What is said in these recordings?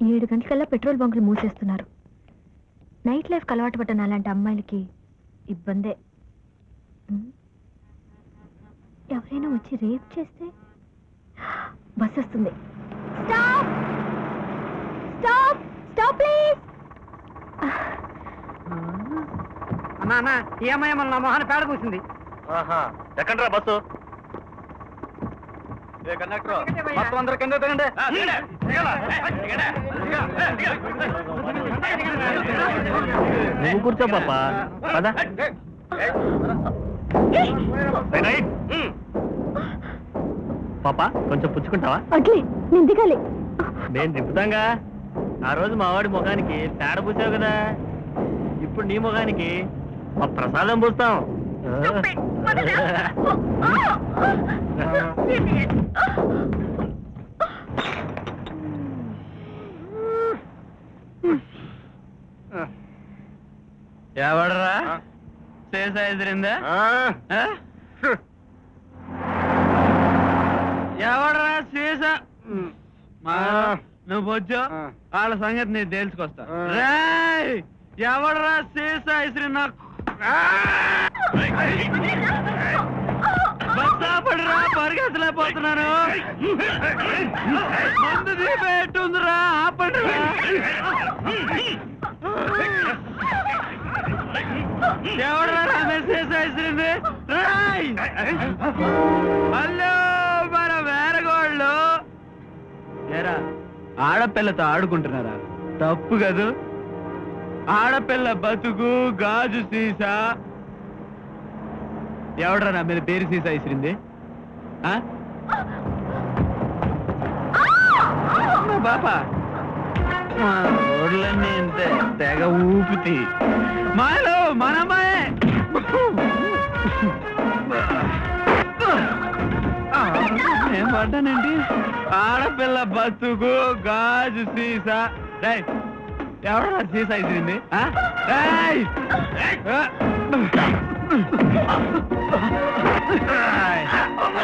7 గంటలకల్లా petrol బంకులు మూసేస్తున్నారు. Night life అలవాటు పడ్డాను అలాంటి అమ్మాయిలకి ఇబ్బందే. ఎవరైనా వచ్చి రేప్ చేస్తే బస్ వస్తుంది. Stop stop stop please. అన్నా అన్నా ఈ అమ్మాయి మన నా మొహాన్ని పేడ పూసింది. ఎక్కడ్రా బస్సు? మొత్తం అందరూ కింద దిగండి. నువ్వు కూర్చో పాపా. పద. పాపా కొంచెం పుచ్చుకుంటావా? అట్లే నేను దిగాలి. నేను దింపుతాంగా. ఆ రోజు మా వాడి ముఖానికి పేడ పూసావు కదా, ఇప్పుడు నీ ముఖానికి మా ప్రసాదం పూస్తాం. ఎవడరా చేసా ఎదిరిందా? ఎవడరా చేసా? నువ్వు వచ్చో వాళ్ళ సంగతి నేను తేల్చుకొస్తా. ఎవడరా చేసా ఇసిరి నాకు పడిరా, పరిగెత్తలేకపోతున్నాను. ముందు దీపెట్టుందిరా, ఆపండిరా. ఎవడరా నా మెసేజ్ ఇసిరింది? హలో మన వేరగోళ్ళు ఏరా ఆడపిల్లతో ఆడుకుంటున్నారా? తప్పు కదూ. ఆడపిల్ల బతుకు గాజు సీసా. ఎవడరా నా మీద పేరు సీసా ఇసిరింది? బాపా మా ఊళ్ళన్నీ ఇంతే తెగ ఊపితి. మాలో మనమ్మాయే ఏం పడ్డానండి? ఆడపిల్ల బతుకు గాజు సీసా. ఎవడరా సీసా ఇసిరింది?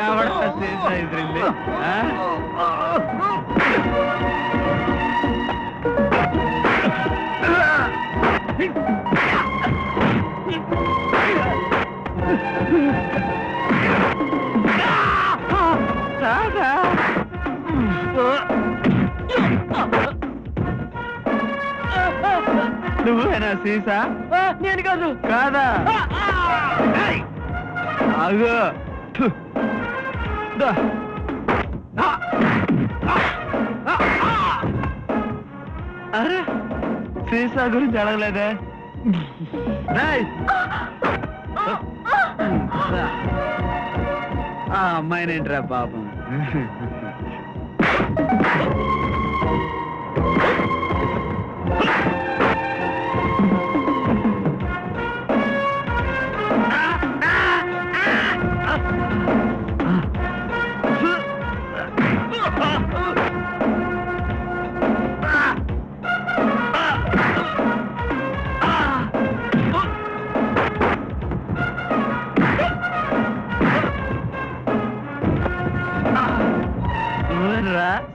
ఎవడరా సీసా ఇసిరింది? నువ్వేనా సీసా? నేను కాదు. కాదా? అగో అరే సీసా గురించి అడగలేదే. ఆ అమ్మాయినేంట్రా పాపం.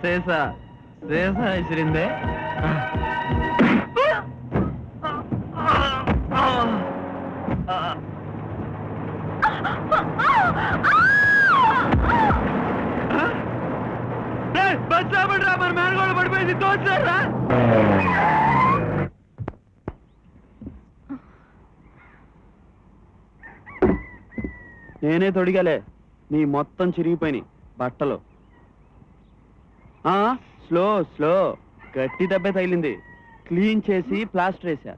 శేషా శేషా ఇసిరిందే. బచ్చాపడ్రా, మన మేనగోడ పడిపోయింది. తోచారా? నేనే తొడిగాలే, నీ మొత్తం చిరిగిపోయినాయి బట్టలు. స్లో స్లో, గట్టి దెబ్బ తగిలింది. క్లీన్ చేసి ప్లాస్టర్ వేసా.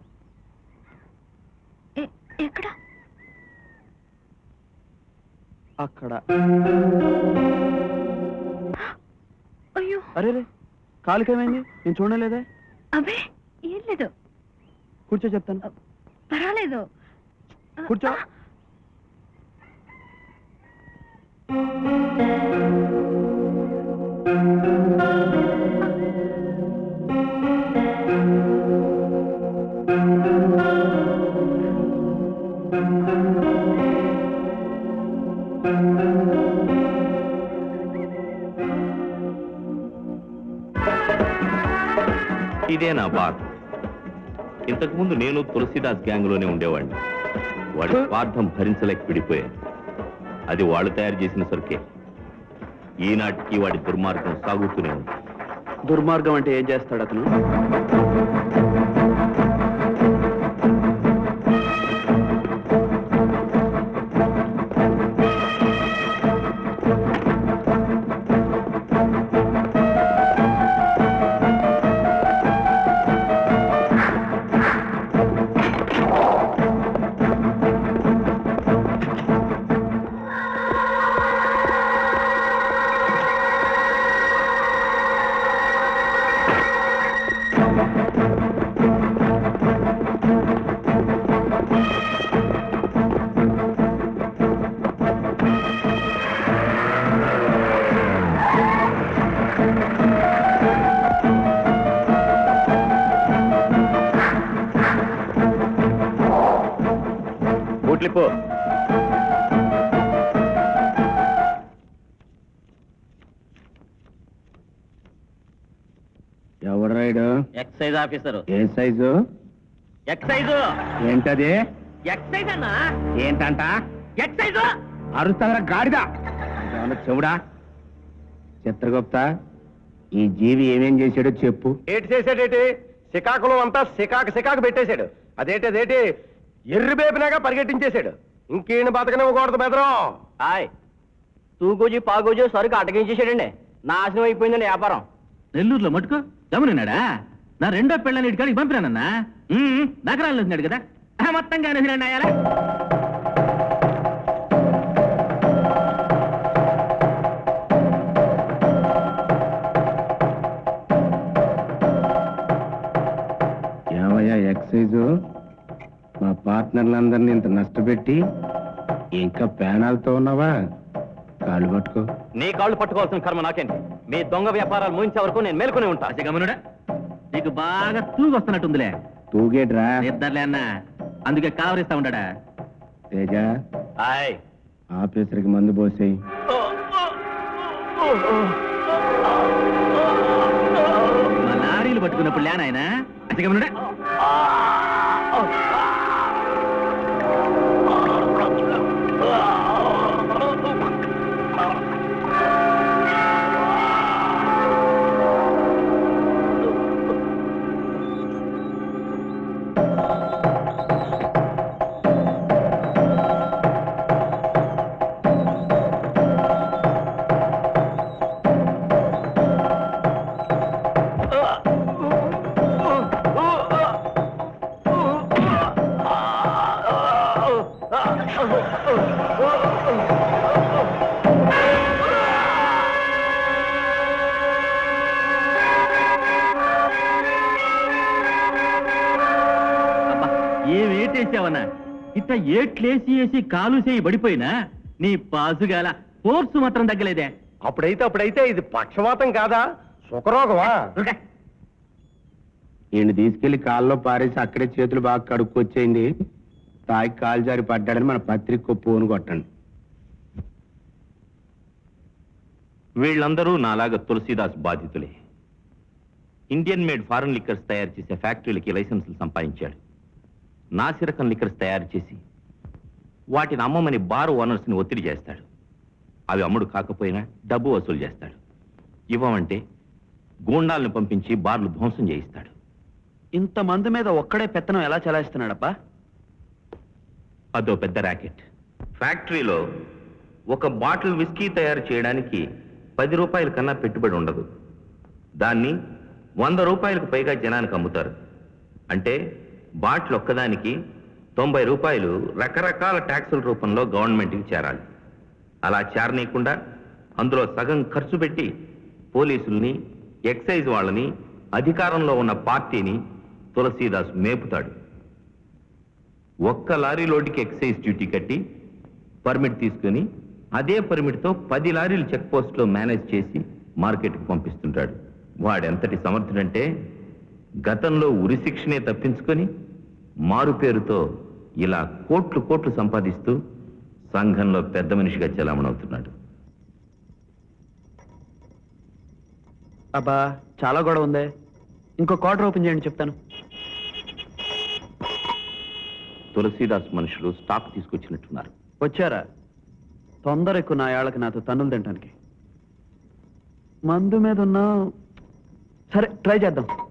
ఎక్కడ? అక్కడ. అయ్యో, అరే రే, కాలుకేమైంది? నేను చూడలేదే. అబ్బే ఏం లేదు. కూర్చో, చెప్తాను. పర్వాలేదు, కూర్చో. ఇదే నా బాధ. ఇంతకుముందు నేను తులసిదాస్ గ్యాంగ్లోనే ఉండేవాడిని. వాడి స్వార్థం భరించలేక విడిపోయాను. అది వాళ్ళు తయారు చేసిన సరుకే. ఈనాటికి వాడి దుర్మార్గం సాగుతూనే ఉంది. దుర్మార్గం అంటే ఏం చేస్తాడు అతను? బూట్లిపో. ఎవడు రైడు? Excise officer. ఏ సైజు? ఎక్సైజ్. ఏంటది? ఎక్సైజ్ అన్నా. ఏంటంట? ఎక్సైజ్. అరుస్తావరా గాడిదా? ఏమన్నా చెవుడా? చిత్రగుప్త, ఈ జీవి ఏమేం చేశాడో చెప్పు. ఏటి చేశాడేటి? శ్రీకాకుళం అంతా సికాకు పెట్టేశాడు. అదేటి ఎర్రి బేపినాగా పరిగెట్టించేశాడు. ఇంకేం బతకనివ్వకూడదు బెదరం. హాయ్, తూగోజు పాగోజు సరుకు అటకించేసాడండి. నాశనం అయిపోయిందండి వ్యాపారం. నెల్లూరులో మటుకు గమనిన్నాడా? నా రెండో పెళ్ళని ఇటుకాడికి పంపినానన్నా. నగరాలు వచ్చినాడు కదా, మొత్తంగా అనేసిరండి అయ్యాలా. ఏమయ్యా ఎక్సైజు, మా పార్ట్నర్లందరినీ ఇంత నష్టపెట్టి ఇంకా ప్యానాలతో ఉన్నావా? కాళ్ళు పట్టుకో. నీ కాళ్ళు పట్టుకోవాల్సిన కర్మ నాకేంటి? మీ దొంగ వ్యాపారాలు ముగించే వరకు నేను మేల్కొని ఉంటా. గమనుడా, నీకు బాగా తూగొస్తున్నట్టుందిలే. తూగేట్రా? ఇద్దరులే అన్న, అందుకే కావరిస్తా ఉంటాడా. తేజ, హాయ్, ఆఫీసర్కి మందు పోసేయి. మా లారీలు పట్టుకున్నప్పుడు లేనాయన అసగమనుడా. ఏమేటేసావన్నా? ఇట్ట ఏట్లేసి వేసి కాలు చేయి పడిపోయినా నీ పాసుగాల ఫోర్స్ మాత్రం తగ్గలేదే. అప్పుడైతే ఇది పక్షవాతం కాదా, సుఖరోగమా? ఈయన తీసుకెళ్లి కాల్లో పారేసి అక్కడే చేతులు బాగా కడుక్కొచ్చేయండి. తాగి కాలు జారి పడ్డాడని మన పత్రిక పోను కొట్టండి. వీళ్ళందరూ నాలాగా తులసీదాస్ బాధితులే. ఇండియన్ మేడ్ ఫారెన్ లిక్కర్స్ తయారు చేసే ఫ్యాక్టరీలకి లైసెన్సులు సంపాదించాడు. నాసిరకం లిక్కర్స్ తయారు చేసి వాటిని అమ్మమని బార్ ఓనర్స్ని ఒత్తిడి చేస్తాడు. అవి అమ్ముడు కాకపోయినా డబ్బు వసూలు చేస్తాడు. ఇవ్వమంటే గూండాలను పంపించి బార్లు ధ్వంసం చేయిస్తాడు. ఇంతమంది మీద ఒక్కడే పెత్తనం ఎలా చలాయిస్తున్నాడప్పా? అదో పెద్ద ర్యాకెట్. ఫ్యాక్టరీలో ఒక బాటిల్ విస్కీ తయారు చేయడానికి 10 రూపాయల కన్నా పెట్టుబడి ఉండదు. దాన్ని 100 రూపాయలకు పైగా జనానికి అమ్ముతారు. అంటే బాటిల్ ఒక్కదానికి 90 రూపాయలు రకరకాల ట్యాక్సుల రూపంలో గవర్నమెంట్కి చేరాలి. అలా చేరనీయకుండా అందులో సగం ఖర్చు పెట్టి పోలీసుల్ని, ఎక్సైజ్ వాళ్ళని, అధికారంలో ఉన్న పార్టీని తులసీదాస్ మేపుతాడు. ఒక్క లారీ లోడ్కి ఎక్సైజ్ డ్యూటీ కట్టి పర్మిట్ తీసుకుని అదే పర్మిట్తో 10 లారీలు చెక్ పోస్ట్లో మేనేజ్ చేసి మార్కెట్కి పంపిస్తుంటాడు. వాడెంతటి సమర్థుడంటే గతంలో ఉరిశిక్షనే తప్పించుకొని మారు పేరుతో ఇలా కోట్లు సంపాదిస్తూ సంఘంలో పెద్ద మనిషిగా చెలామణవుతున్నాడు. అబ్బా, చాలా గొడవ ఉంది. ఇంకో క్వార్టర్ ఓపెన్ చేయండి చెప్తాను. తులసీదాస్ మనుషులు స్టాక్ తీసుకొచ్చినట్టున్నారు. వచ్చారా? తొందర ఎక్కువ నా ఏళ్ళకి నాతో తన్నులు తినడానికి. మందు మీద ఉన్నా సరే ట్రై చేద్దాం.